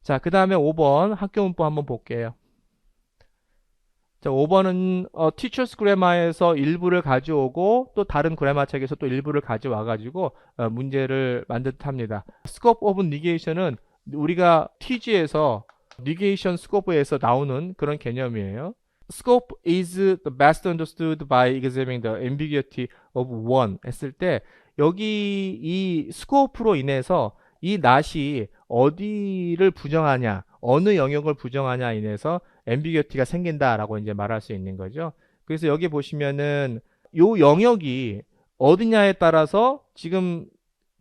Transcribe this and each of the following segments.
자, 그 다음에 5번 학교 문법 한번 볼게요. 자, 5번은 Teachers Grammar에서 일부를 가져오고 또 다른 그래마 책에서 또 일부를 가져와 가지고 문제를 만든 듯합니다. Scope of Negation은 우리가 TG에서 Negation Scope에서 나오는 그런 개념이에요. Scope is the best understood by examining the ambiguity of one 했을 때 여기 이 scope로 인해서 이 낫이 어디를 부정하냐, 어느 영역을 부정하냐 인해서 앰비규티가 생긴다라고 이제 말할 수 있는 거죠. 그래서 여기 보시면은 요 영역이 어디냐에 따라서 지금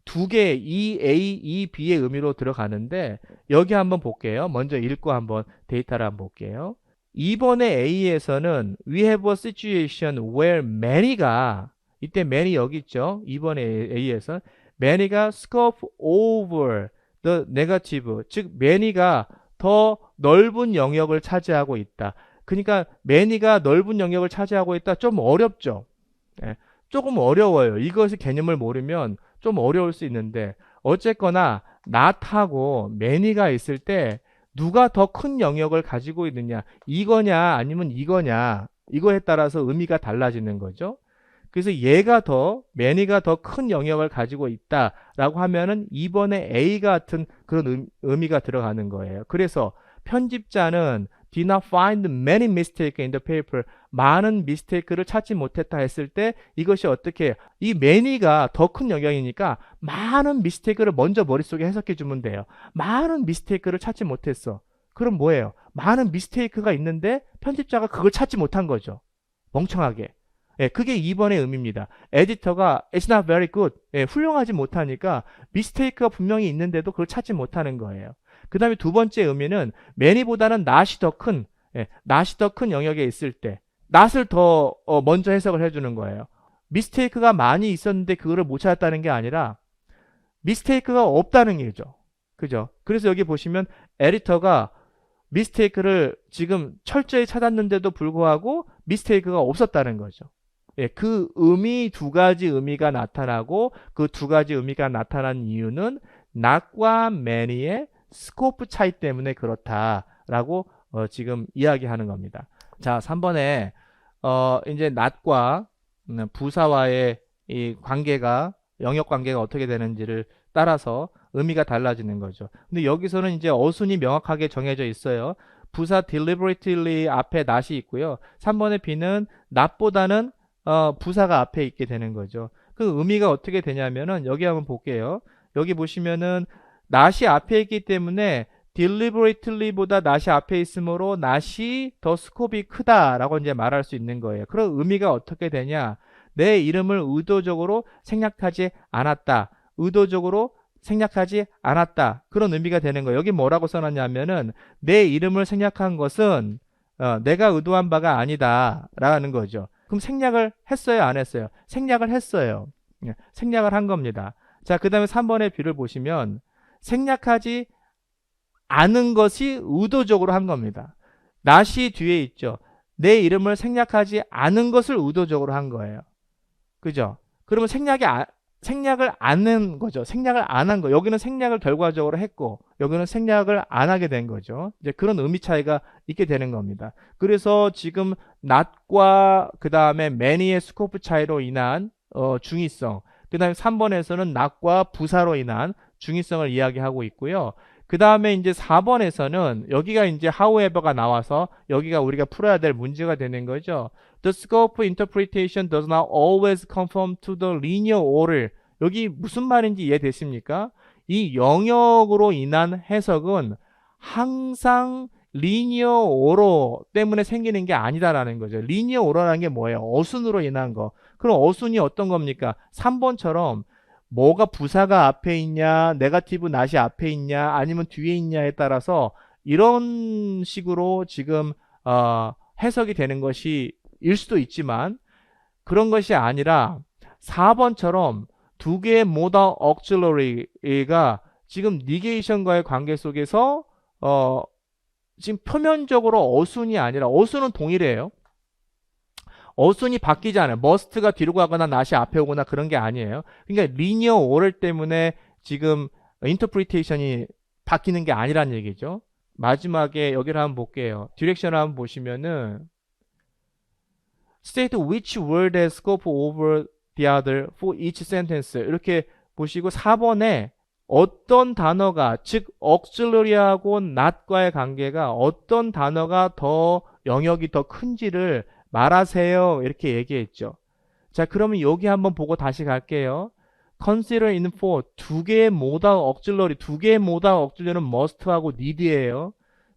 두 개, EA, EB의 의미로 들어가는데 여기 한번 볼게요. 먼저 읽고 한번 데이터를 한번 볼게요. 이번에 A에서는 we have a situation where many가 이때 many 여기 있죠. 이번에 A에서 many가 scope over the negative 즉 many가 더 넓은 영역을 차지하고 있다. 그러니까 many가 넓은 영역을 차지하고 있다. 좀 어렵죠. 예, 조금 어려워요. 이것의 개념을 모르면 좀 어려울 수 있는데 어쨌거나 not하고 many가 있을 때 누가 더 큰 영역을 가지고 있느냐 이거냐 아니면 이거냐 이거에 따라서 의미가 달라지는 거죠. 그래서 얘가 더 many가 더 큰 영역을 가지고 있다라고 하면은 이번에 A 같은 그런 의미가 들어가는 거예요. 그래서 편집자는 did not find many mistakes in the paper. 많은 미스테이크를 찾지 못했다 했을 때 이것이 어떻게 이 many가 더 큰 영역이니까 많은 미스테이크를 먼저 머릿속에 해석해 주면 돼요. 많은 미스테이크를 찾지 못했어. 그럼 뭐예요? 많은 미스테이크가 있는데 편집자가 그걸 찾지 못한 거죠. 멍청하게. 예, 그게 2번의 의미입니다. 에디터가 it's not very good. 예, 훌륭하지 못하니까 미스테이크가 분명히 있는데도 그걸 찾지 못하는 거예요. 그 다음에 두 번째 의미는 many보다는 not이 더 큰, not이 더 큰 영역에 있을 때 not을 더 먼저 해석을 해주는 거예요. 미스테이크가 많이 있었는데 그거를 못 찾았다는 게 아니라 미스테이크가 없다는 얘기죠. 그죠? 그래서 여기 보시면 에디터가 미스테이크를 지금 철저히 찾았는데도 불구하고 미스테이크가 없었다는 거죠. 예, 그 의미 두 가지 의미가 나타나고 그 두 가지 의미가 나타난 이유는 not과 many의 스코프 차이 때문에 그렇다라고 지금 이야기하는 겁니다. 자, 3번에 이제 not과 부사와의 이 관계가 영역 관계가 어떻게 되는지를 따라서 의미가 달라지는 거죠. 근데 여기서는 이제 어순이 명확하게 정해져 있어요. 부사 deliberately 앞에 not이 있고요. 3번의 B는 not보다는 부사가 앞에 있게 되는 거죠. 그 의미가 어떻게 되냐면은 여기 한번 볼게요. 여기 보시면은 not이 앞에 있기 때문에 deliberately보다 not이 앞에 있으므로 not이 더 스코프가 크다라고 이제 말할 수 있는 거예요. 그런 의미가 어떻게 되냐? 내 이름을 의도적으로 생략하지 않았다. 의도적으로 생략하지 않았다. 그런 의미가 되는 거예요. 여기 뭐라고 써놨냐면은 내 이름을 생략한 것은 내가 의도한 바가 아니다 라는 거죠. 그럼 생략을 했어요? 안 했어요? 생략을 했어요. 생략을 한 겁니다. 자, 그 다음에 3번의 B를 보시면 생략하지 않은 것이 의도적으로 한 겁니다. not이 뒤에 있죠. 내 이름을 생략하지 않은 것을 의도적으로 한 거예요. 그죠? 그러면 생략을 안 한 거죠. 생략을 안 한 거. 여기는 생략을 결과적으로 했고 여기는 생략을 안 하게 된 거죠. 이제 그런 의미 차이가 있게 되는 겁니다. 그래서 지금 not과 그 다음에 many의 스코프 차이로 인한 중의성. 그 다음에 3번에서는 not과 부사로 인한 중의성을 이야기하고 있고요. 그 다음에 이제 4번에서는 여기가 이제 however가 나와서 여기가 우리가 풀어야 될 문제가 되는 거죠. The scope interpretation does not always conform to the linear order. 여기 무슨 말인지 이해됐습니까? 이 영역으로 인한 해석은 항상 linear order 때문에 생기는 게 아니다라는 거죠. linear order라는 게 뭐예요? 어순으로 인한 거. 그럼 어순이 어떤 겁니까? 3번처럼 뭐가 부사가 앞에 있냐, 네거티브 not이 앞에 있냐, 아니면 뒤에 있냐에 따라서 이런 식으로 지금 해석이 되는 것이 일 수도 있지만 그런 것이 아니라 4번처럼 두 개의 modal auxiliary가 지금 negation과의 관계 속에서 지금 표면적으로 어순이 아니라 어순은 동일해요. 어순이 바뀌지 않아요. must가 뒤로 가거나 not이 앞에 오거나 그런 게 아니에요. 그러니까 linear order 때문에 지금 interpretation이 바뀌는 게 아니란 얘기죠. 마지막에 여기를 한번 볼게요. 디렉션을 한번 보시면은 state which word has scope over the other for each sentence 이렇게 보시고 4번에 어떤 단어가 즉 auxiliary하고 not과의 관계가 어떤 단어가 더 영역이 더 큰지를 말하세요 이렇게 얘기했죠. 자 그러면 여기 한번 보고 다시 갈게요. consider in for 두 개의 modal auxiliary 두 개의 modal auxiliary는 must하고 need예요.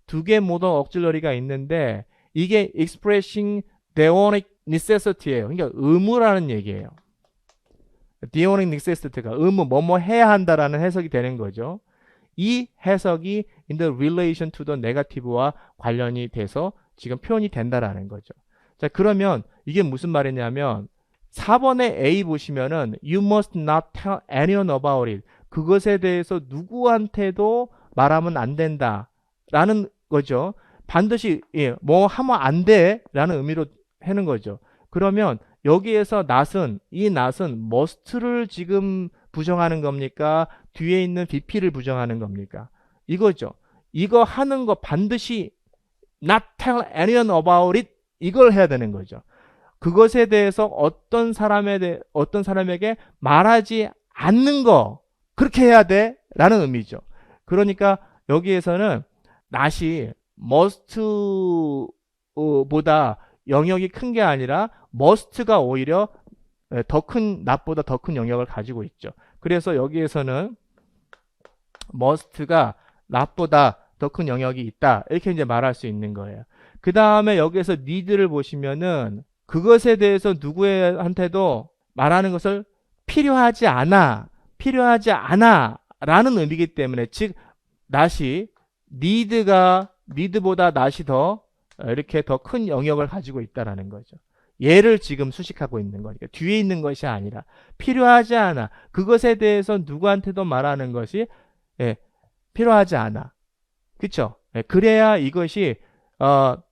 두 개의 modal auxiliary가 있는데 이게 expressing theonic necessity예요. 그러니까 의무라는 얘기예요. theonic necessity가 의무 뭐뭐 해야 한다라는 해석이 되는 거죠. 이 해석이 in the relation to the negative와 관련이 돼서 지금 표현이 된다라는 거죠. 자 그러면 이게 무슨 말이냐면 4번의 A 보시면은 you must not tell anyone about it. 그것에 대해서 누구한테도 말하면 안 된다 라는 거죠. 반드시 뭐 하면 안 돼 라는 의미로 하는 거죠. 그러면 여기에서 not은 이 not은 must를 지금 부정하는 겁니까? 뒤에 있는 BP를 부정하는 겁니까? 이거죠. 이거 하는 거 반드시 not tell anyone about it 이걸 해야 되는 거죠. 그것에 대해서 어떤 사람에게 말하지 않는 거 그렇게 해야 돼 라는 의미죠. 그러니까 여기에서는 not이 must 보다 영역이 큰 게 아니라 must가 오히려 더 큰 not보다 더 큰 영역을 가지고 있죠. 그래서 여기에서는 must가 not보다 더 큰 영역이 있다 이렇게 이제 말할 수 있는 거예요. 그 다음에 여기에서 need를 보시면은 그것에 대해서 누구한테도 말하는 것을 필요하지 않아 라는 의미이기 때문에 즉 not이 need보다 not이 더 이렇게 더 큰 영역을 가지고 있다라는 거죠. 얘를 지금 수식하고 있는 거니까 뒤에 있는 것이 아니라 필요하지 않아 그것에 대해서 누구한테도 말하는 것이 필요하지 않아 그쵸? 그래야 이것이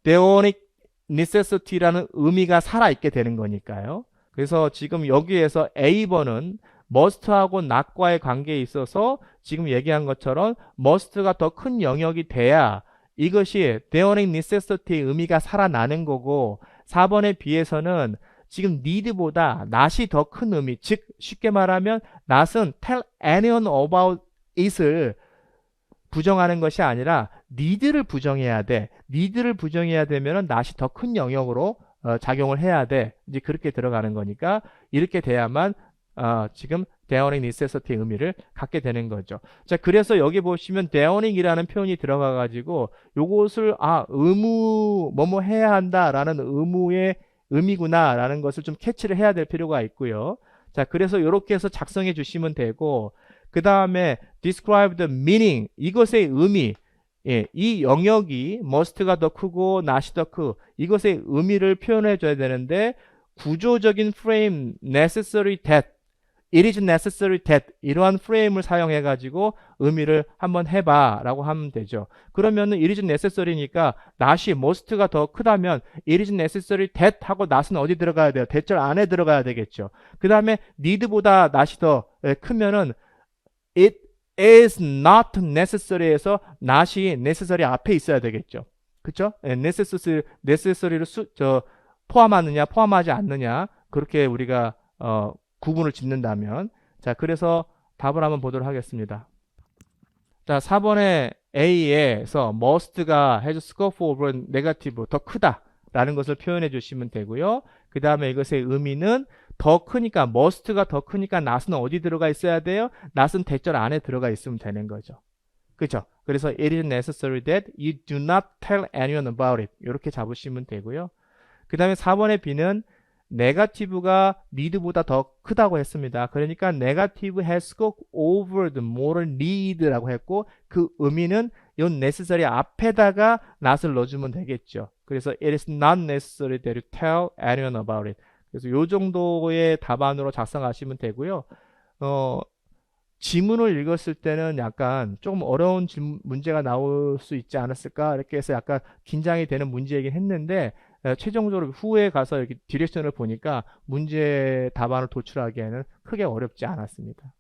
theonic necessity라는 의미가 살아있게 되는 거니까요. 그래서 지금 여기에서 A번은 must하고 not과의 관계에 있어서 지금 얘기한 것처럼 must가 더 큰 영역이 돼야 이것이 theonic necessity의 의미가 살아나는 거고 4번에 비해서는 지금 need보다 not이 더 큰 의미 즉 쉽게 말하면 not은 tell anyone about it을 부정하는 것이 아니라 need를 부정해야 돼. need를 부정해야 되면 not이 더 큰 영역으로 작용을 해야 돼. 이제 그렇게 들어가는 거니까 이렇게 돼야만 지금 theonic necessity의 의미를 갖게 되는 거죠. 자, 그래서 여기 보시면 theonic이라는 표현이 들어가 가지고 요것을 의무 뭐뭐 해야 한다라는 의무의 의미구나라는 것을 좀 캐치를 해야 될 필요가 있고요. 자, 그래서 이렇게 해서 작성해 주시면 되고 그 다음에 describe the meaning 이것의 의미 이 영역이 must가 더 크고 not이 더 크고 이것의 의미를 표현해 줘야 되는데 구조적인 프레임 necessary that it is necessary that 이러한 프레임을 사용해 가지고 의미를 한번 해봐 라고 하면 되죠. 그러면은 it is necessary니까 not이 must가 더 크다면 it is necessary that 하고 not은 어디 들어가야 돼요? 대절 안에 들어가야 되겠죠. 그 다음에 need보다 not이 더 크면은 it is not necessary에서 not이 necessary 앞에 있어야 되겠죠. 그쵸? necessary를 포함하느냐 포함하지 않느냐 그렇게 우리가 구분을 짓는다면 자 그래서 답을 한번 보도록 하겠습니다. 자 4번의 A에서 must가 has scope over negative 더 크다 라는 것을 표현해 주시면 되고요. 그 다음에 이것의 의미는 더 크니까 must가 더 크니까 not은 어디 들어가 있어야 돼요? not은 대절 안에 들어가 있으면 되는 거죠. 그렇죠? 그래서 it is necessary that you do not tell anyone about it 이렇게 잡으시면 되고요. 그 다음에 4번의 B는 negative가 need보다 더 크다고 했습니다. 그러니까 negative has scope over the moral need라고 했고 그 의미는 이 necessary 앞에다가 not을 넣어주면 되겠죠. 그래서 it is not necessary that you tell anyone about it. 그래서 이 정도의 답안으로 작성하시면 되고요. 지문을 읽었을 때는 약간 조금 어려운 문제가 나올 수 있지 않았을까 이렇게 해서 약간 긴장이 되는 문제이긴 했는데 최종적으로 후에 가서 이렇게 디렉션을 보니까 문제 답안을 도출하기에는 크게 어렵지 않았습니다.